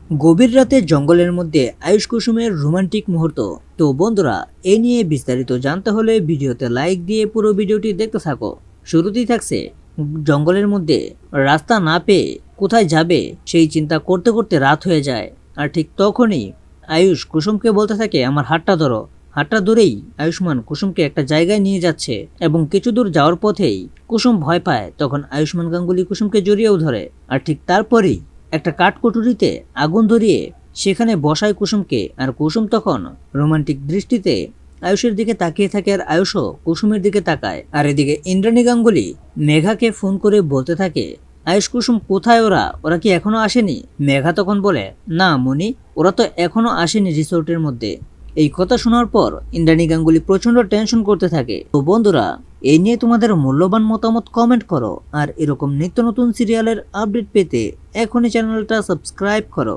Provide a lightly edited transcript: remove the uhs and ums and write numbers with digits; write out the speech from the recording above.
গভীর রাতে জঙ্গলের মধ্যে আয়ুষ কুসুমের রোমান্টিক মুহূর্ত। তো বন্ধুরা, এ নিয়ে বিস্তারিত জানতে হলে ভিডিওতে লাইক দিয়ে পুরো ভিডিওটি দেখতে থাকো। শুরুতেই থাকছে জঙ্গলের মধ্যে রাস্তা না পেয়ে কোথায় যাবে সেই চিন্তা করতে করতে রাত হয়ে যায়। আর ঠিক তখনই আয়ুষ কুসুমকে বলতে থাকে, আমার হাতটা ধরো। হাতটা ধরেই আয়ুষ্মান কুসুমকে একটা জায়গায় নিয়ে যাচ্ছে এবং কিছু দূর যাওয়ার পথেই কুসুম ভয় পায়। তখন আয়ুষ্মান গাঙ্গুলি কুসুমকে জড়িয়েও ধরে। আর ঠিক তারপরেই একটা কাঠকুটুরিতে আগুন ধরিয়ে সেখানে বসায় কুসুমকে। আর কুসুম তখন রোমান্টিক দৃষ্টিতে আয়ুষের দিকে তাকিয়ে থাকে, আর আয়ুষও কুসুমের দিকে তাকায়। আর এদিকে ইন্দ্রাণী গাঙ্গুলি মেঘাকে ফোন করে বলতে থাকে, আয়ুষ কুসুম কোথায়? ওরা ওরা কি এখনো আসেনি? মেঘা তখন বলে, না মনি, ওরা তো এখনো আসেনি রিসোর্টের মধ্যে। এই কথা শোনার পর ইন্দ্রাণী গাঙ্গুলি প্রচন্ড টেনশন করতে থাকে। তো বন্ধুরা, এই নিয়ে তোমাদের মূল্যবান মতামত কমেন্ট করো। আর এরকম নিত্য নতুন সিরিয়ালের আপডেট পেতে এখনই চ্যানেলটা সাবস্ক্রাইব করো।